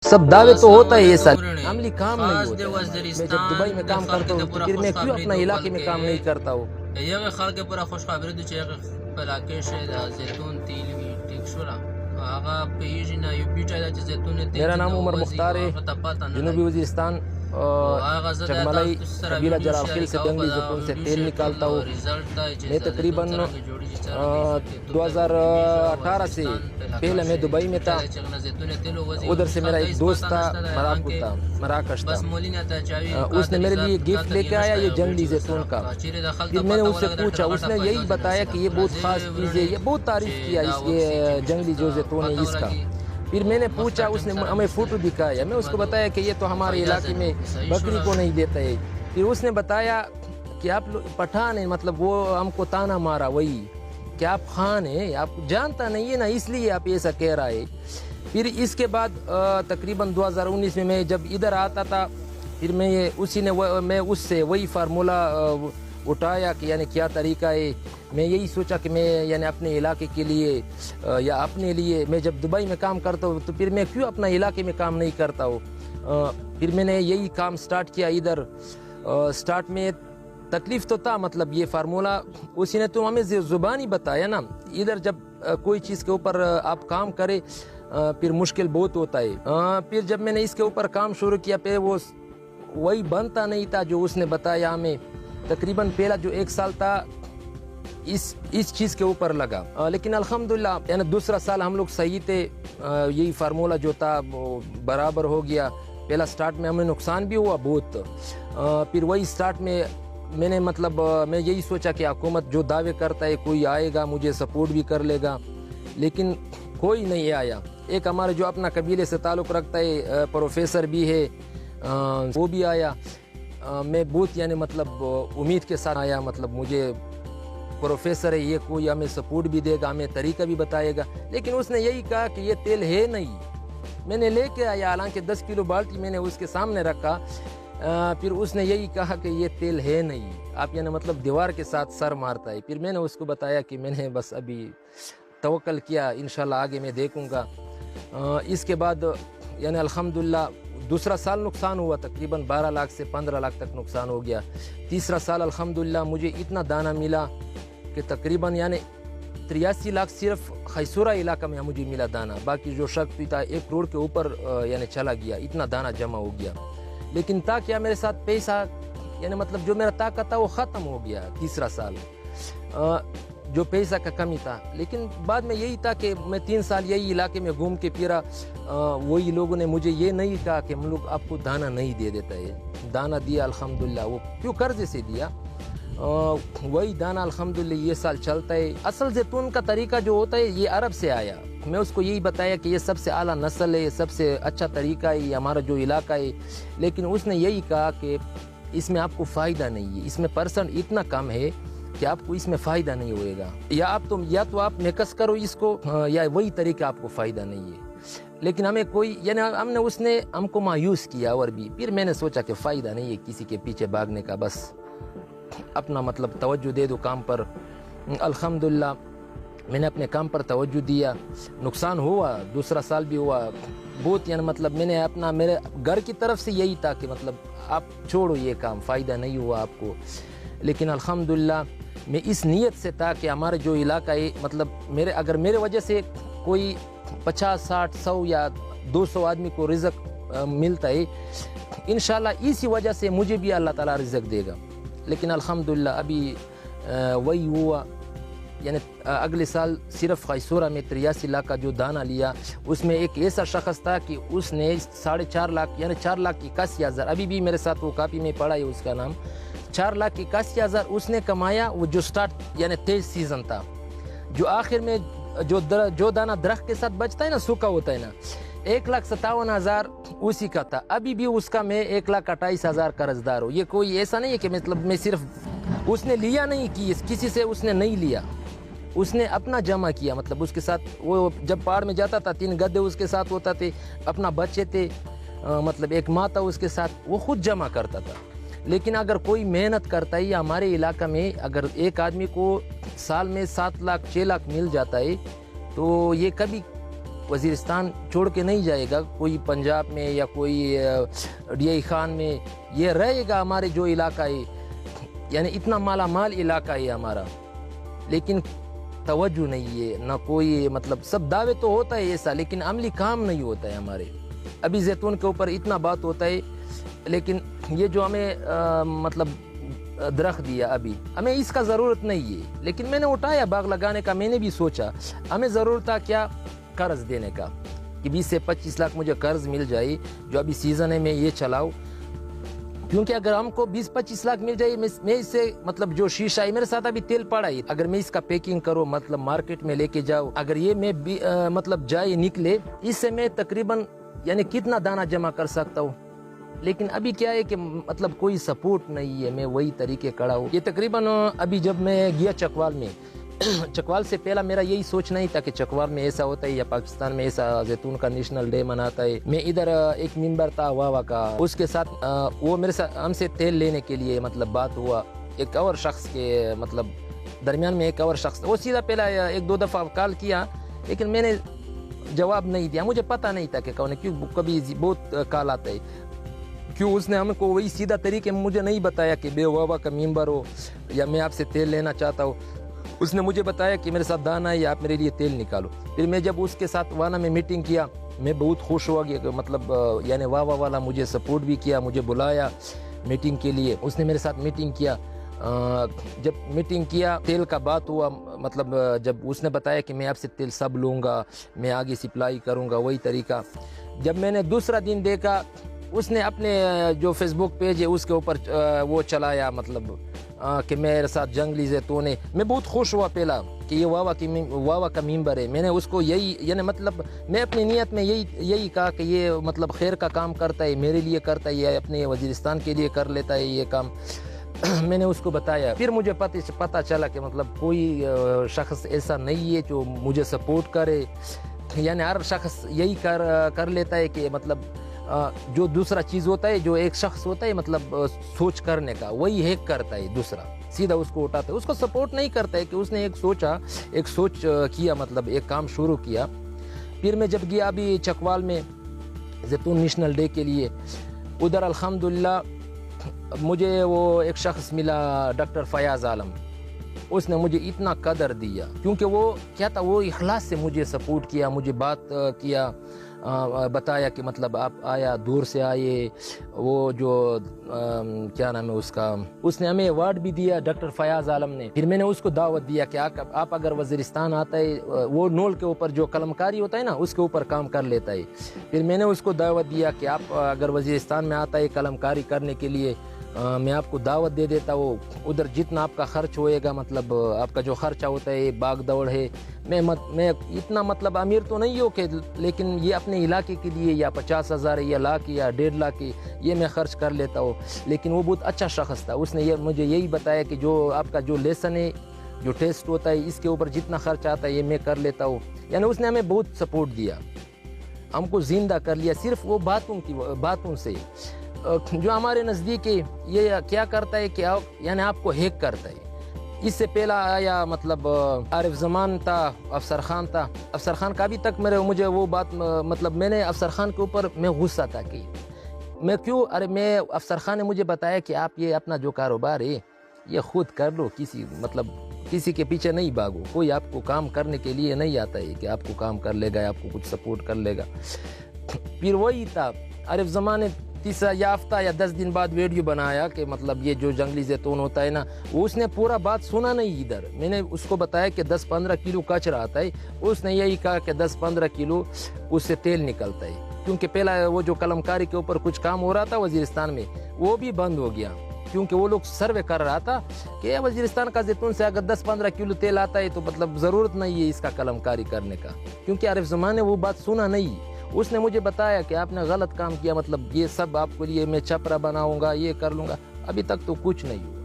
سب دعوے تو ہوتا ہے یہ سال عملی کام نہیں ہوتا ہے۔ میں جب دبئی میں کام کرتا ہوں تو پھر میں کیوں اپنا علاقے میں کام نہیں کرتا ہوں؟ یغه خلک پورا خوشخبری دي چې یغه علاقې شه د زیتون تیل وی ټیک شو هغه پیژ نه یو بیٹا د زیتون تیل میرا نام عمر مختار ہے، جنوبی وزیرستان چکملائی قبیلہ جلال خیل سے دنگلی زیتون سے تیل نکالتا ہوں۔ میں تقریباً 2018 سے پہلے میں دبئی میں تھا، ادھر سے میرا ایک دوست تھا مراکش تھا، اس نے میرے لیے گفٹ لے کے آیا یہ جنگلی زیتون کا۔ پھر میں نے اس سے پوچھا، اس نے یہی بتایا کہ یہ بہت خاص چیز ہے، یہ بہت تعریف کیا اس یہ جنگلی جو زیتون ہے اس کا۔ پھر میں نے پوچھا، اس نے ہمیں فوٹو دکھایا، میں اس کو بتایا کہ یہ تو ہمارے علاقے میں بکری کو نہیں دیتا ہے۔ پھر اس نے بتایا کہ آپ لوگ پٹھان ہیں، مطلب وہ ہم کو تانا مارا وہی کہ آپ خان ہیں، آپ جانتا نہیں ہے نا، اس لیے آپ ایسا کہہ رہا ہے۔ پھر اس کے بعد تقریباً 2019 میں میں جب ادھر آتا تھا، پھر میں اس سے وہی فارمولہ اٹھایا کہ یعنی کیا طریقہ ہے۔ میں یہی سوچا کہ میں یعنی اپنے علاقے کے لیے یا اپنے لیے، میں جب دبئی میں کام کرتا ہوں تو پھر میں کیوں اپنا علاقے میں کام نہیں کرتا ہوں۔ پھر میں نے یہی کام سٹارٹ کیا ادھر۔ سٹارٹ میں تکلیف تو تھا، مطلب یہ فارمولہ اسی نے تو ہمیں زبانی بتایا نا۔ ادھر جب کوئی چیز کے اوپر آپ کام کرے پھر مشکل بہت ہوتا ہے۔ پھر جب میں نے اس کے اوپر کام شروع کیا، پھر وہ وہی بنتا نہیں تھا جو اس نے بتایا ہمیں۔ تقریباً پہلا جو 1 سال تھا اس چیز کے اوپر لگا، لیکن الحمدللہ یعنی دوسرا سال ہم لوگ صحیح تھے، یہی فارمولہ جو تھا وہ برابر ہو گیا۔ پہلا سٹارٹ میں ہمیں نقصان بھی ہوا بہت، پھر وہی سٹارٹ میں نے مطلب میں یہی سوچا کہ حکومت جو دعوے کرتا ہے کوئی آئے گا مجھے سپورٹ بھی کر لے گا، لیکن کوئی نہیں آیا۔ ایک ہمارے جو اپنا قبیلے سے تعلق رکھتا ہے پروفیسر بھی ہے، وہ بھی آیا۔ میں بہت یعنی مطلب امید کے ساتھ آیا، مطلب مجھے پروفیسر ہے یہ کوئی ہمیں سپورٹ بھی دے گا، ہمیں طریقہ بھی بتائے گا، لیکن اس نے یہی کہا کہ یہ تیل ہے نہیں۔ میں نے لے کے آیا، حالانکہ 10 کلو بالٹی میں نے اس کے سامنے رکھا، پھر اس نے یہی کہا کہ یہ تیل ہے نہیں، آپ یعنی مطلب دیوار کے ساتھ سر مارتا ہے۔ پھر میں نے اس کو بتایا کہ میں نے بس ابھی توکل کیا، انشاءاللہ آگے میں دیکھوں گا۔ اس کے بعد یعنی الحمدللہ دوسرا سال نقصان ہوا، تقریباً 12 لاکھ سے 15 لاکھ تک نقصان ہو گیا۔ تیسرا سال الحمدللہ مجھے اتنا دانہ ملا کہ تقریباً یعنی 83 لاکھ صرف خیسورہ علاقہ میں مجھے ملا دانہ، باقی جو شک تھا 1 کروڑ کے اوپر یعنی چلا گیا، اتنا دانہ جمع ہو گیا۔ لیکن تا کیا میرے ساتھ پیسہ یعنی مطلب جو میرا طاقت تھا وہ ختم ہو گیا تیسرا سال، جو پیسہ کا کمی تھا۔ لیکن بعد میں یہی تھا کہ میں 3 سال یہی علاقے میں گھوم کے پھرا، وہی لوگوں نے مجھے یہ نہیں کہا کہ ہم لوگ آپ کو دانہ نہیں دے دیتا ہے، دانہ دیا الحمدللہ، وہ کیوں قرضے سے دیا، وہی دانہ الحمدللہ یہ سال چلتا ہے۔ اصل زیتون کا طریقہ جو ہوتا ہے یہ عرب سے آیا، میں اس کو یہی بتایا کہ یہ سب سے اعلیٰ نسل ہے، سب سے اچھا طریقہ ہے، یہ ہمارا جو علاقہ ہے، لیکن اس نے یہی کہا کہ اس میں آپ کو فائدہ نہیں ہے، اس میں پرسنٹ اتنا کم ہے کہ آپ کو اس میں فائدہ نہیں ہوئے گا، یا تو آپ مکس کرو اس کو، یا وہی طریقہ آپ کو فائدہ نہیں ہے۔ لیکن ہمیں کوئی یعنی اس نے ہم کو مایوس کیا، اور بھی پھر میں نے سوچا کہ فائدہ نہیں ہے کسی کے پیچھے بھاگنے کا، بس اپنا مطلب توجہ دے دو کام پر۔ الحمدللہ میں نے اپنے کام پر توجہ دیا، نقصان ہوا، دوسرا سال بھی ہوا بہت، یعنی مطلب میں نے میرے گھر کی طرف سے یہی تھا کہ مطلب آپ چھوڑو یہ کام، فائدہ نہیں ہوا آپ کو، لیکن الحمدللہ میں اس نیت سے تھا کہ ہمارے جو علاقہ ہے مطلب اگر میرے وجہ سے کوئی 50 60 100 یا 200 آدمی کو رزق ملتا ہے، انشاءاللہ اسی وجہ سے مجھے بھی اللہ تعالیٰ رزق دے گا۔ لیکن الحمدللہ ابھی وہی ہوا، یعنی اگلے سال صرف خیسورہ میں 83 لاکھ کا جو دانہ لیا، اس میں ایک ایسا شخص تھا کہ اس نے 4.5 لاکھ یعنی 4,81,000، ابھی بھی میرے ساتھ وہ کاپی میں پڑا ہے اس کا نام، 4,81,000 اس نے کمایا۔ وہ جو سٹارٹ یعنی تیز سیزن تھا، جو آخر میں جو دانہ درخت کے ساتھ بچتا ہے نا، سوکھا ہوتا ہے نا، 1,57,000 اسی کا تھا۔ ابھی بھی اس کا میں 1,28,000 قرض دار ہوں۔ یہ کوئی ایسا نہیں ہے کہ مطلب میں صرف اس نے لیا نہیں، کسی سے اس نے نہیں لیا، اس نے اپنا جمع کیا، مطلب اس کے ساتھ وہ جب پہاڑ میں جاتا تھا 3 گدھے اس کے ساتھ ہوتا تھے، اپنا بچے تھے، مطلب ایک ماں تھا اس کے ساتھ، وہ خود جمع کرتا تھا۔ لیکن اگر کوئی محنت کرتا ہے، یا ہمارے علاقہ میں اگر ایک آدمی کو سال میں 7 لاکھ 6 لاکھ مل جاتا ہے، تو یہ کبھی वज़ीरिस्तान छोड़ के नहीं जाएगा, कोई पंजाब में या कोई DI खान में, ये रहेगा हमारे जो इलाका है, यानी इतना माला माल इलाका है हमारा, लेकिन तवज्जो नहीं है ना कोई, मतलब सब दावे तो होता है ऐसा, लेकिन अमली काम नहीं होता है हमारे। अभी जैतून के ऊपर इतना बात होता है, लेकिन ये जो हमें मतलब दरख्त दिया अभी, हमें इसका ज़रूरत नहीं है, लेकिन मैंने उठाया बाग लगाने का। मैंने भी सोचा हमें ज़रूरत था क्या कर्ज देने का, कि 20 से 25 लाख मुझे कर्ज मिल जाए, जो अभी सीज़न है मैं ये चलाऊँ, क्योंकि अगर हमको 20-25 लाख मिल जाए, मैं इससे मतलब जो शीशा है, मेरे साथ अभी तेल पड़ा है, अगर मैं इसका पैकिंग करूँ, मतलब मार्केट में लेके जाऊँ, अगर ये मैं मतलब जाए निकले, इससे मैं तकरीबन यानी कितना दाना जमा कर सकता हूँ। लेकिन अभी क्या है कि मतलब कोई सपोर्ट नहीं है, मैं वही तरीके खड़ा हूँ। ये तकरीबन अभी जब मैं गया चकवाल में चकवाल से पहला मेरा यही सोच नहीं था कि चकवाल में ऐसा होता है या पाकिस्तान में ऐसा जैतून का नेशनल डे मनाता है। मैं इधर एक मेंबर था वावा का, उसके साथ वो मेरे साथ हमसे तेल लेने के लिए मतलब बात हुआ, एक और शख्स के मतलब दरमियान में एक और शख्स, वो सीधा पहला 1-2 दफ़ा कॉल किया, लेकिन मैंने जवाब नहीं दिया, मुझे पता नहीं था कि कौन है, क्यों कभी बहुत कॉल आता है, क्यों उसने हमको वही सीधा तरीके में मुझे नहीं बताया कि बे वावा का मेंबर हो या मैं आपसे तेल लेना चाहता हूँ। उसने मुझे बताया कि मेरे साथ दाना है या आप मेरे लिए तेल निकालो। फिर मैं जब उसके साथ वाना में मीटिंग किया, मैं बहुत खुश हुआ कि मतलब यानी वावा वाला मुझे सपोर्ट भी किया, मुझे बुलाया मीटिंग के लिए, उसने मेरे साथ मीटिंग किया। जब मीटिंग किया, तेल का बात हुआ, मतलब जब उसने बताया कि मैं आपसे तेल सब लूँगा, मैं आगे सप्लाई करूँगा, वही तरीका। जब मैंने दूसरा दिन देखा, उसने अपने जो फेसबुक पेज है उसके ऊपर वो चलाया, मतलब कि मेरे साथ जंगली जैतून है। मैं बहुत खुश हुआ पहला कि ये वावा का मेंबर है। मैंने उसको यही यानी मतलब मैं अपनी नीयत में यही कहा कि ये मतलब खैर का काम करता है, मेरे लिए करता है, ये अपने वज़ीरिस्तान के लिए कर लेता है ये काम। मैंने उसको बताया, फिर मुझे पता चला कि मतलब कोई शख्स ऐसा नहीं है जो मुझे सपोर्ट करे, यानी हर शख्स यही कर लेता है कि मतलब जो दूसरा चीज़ होता है, जो एक शख्स होता है मतलब सोच करने का, वही हैक करता है, दूसरा सीधा उसको उठाता है, उसको सपोर्ट नहीं करता है कि उसने एक सोच किया, मतलब एक काम शुरू किया। फिर मैं जब गया अभी चकवाल में जैतून नेशनल डे के लिए, उधर अल्हम्दुलिल्लाह मुझे वो एक शख्स मिला, डॉक्टर फयाज आलम। उसने मुझे इतना कदर दिया, क्योंकि वो क्या था, वो इखलास से मुझे सपोर्ट किया, मुझे बात किया, बताया कि मतलब आप आया दूर से आए, वो जो क्या नाम है उसका, उसने हमें अवार्ड भी दिया डॉक्टर फयाज आलम ने। फिर मैंने उसको दावत दिया कि आप अगर वज़ीरिस्तान आता है, वो नोल के ऊपर जो कलमकारी होता है ना, उसके ऊपर काम कर लेता है। फिर मैंने उसको दावत दिया कि आप अगर वज़ीरिस्तान में आता है कलमकारी करने के लिए, मैं आपको दावत दे देता हूँ, उधर जितना आपका खर्च होएगा, मतलब आपका जो खर्चा होता है, बाग दौड़ है, मैं इतना मतलब अमीर तो नहीं हो कि, लेकिन ये अपने इलाके के लिए या 50,000 या लाख या 1.5 लाख ये मैं खर्च कर लेता हूँ। लेकिन वो बहुत अच्छा शख्स था, उसने मुझे यही बताया कि जो आपका जो लेसन है, जो टेस्ट होता है, इसके ऊपर जितना खर्च आता है ये मैं कर लेता हूँ। यानी उसने हमें बहुत सपोर्ट दिया, हमको जिंदा कर लिया सिर्फ वो बातों से। जो हमारे नज़दीक है, ये क्या करता है कि यानी आपको हैक करता है। इससे पहला आया मतलब आरिफ ज़मान था, अफसर खान था। अफसर खान का अभी तक मुझे वो बात मतलब मैंने अफसर खान के ऊपर मैं गुस्सा था कि मैं क्यों, मैं अफसर खान ने मुझे बताया कि आप ये अपना जो कारोबार है ये खुद कर लो, किसी के पीछे नहीं भागो, कोई आपको काम करने के लिए नहीं आता है कि आपको काम कर लेगा, आपको कुछ सपोर्ट कर लेगा। फिर वही था, आरिफ ज़मान ने तीसरा याफ्ता या 10 दिन बाद वीडियो बनाया कि मतलब ये जो जंगली जैतून होता है ना, वो उसने पूरा बात सुना नहीं इधर। मैंने उसको बताया कि 10-15 किलो कचरा आता है, उसने यही कहा कि 10-15 किलो उससे तेल निकलता है, क्योंकि पहला वो जो कलमकारी के ऊपर कुछ काम हो रहा था वज़ीरिस्तान में, वो भी बंद हो गया, क्योंकि वो लोग सर्वे कर रहा था कि वज़ीरिस्तान का जैतून से अगर 10-15 किलो तेल आता है तो मतलब ज़रूरत नहीं है इसका कलमकारी करने का, क्योंकि आरिफ ज़मान ने वो बात सुना नहीं। उसने मुझे बताया कि आपने गलत काम किया, मतलब ये सब आपके लिए मैं छपरा बनाऊंगा, ये कर लूँगा। अभी तक तो कुछ नहीं हुआ।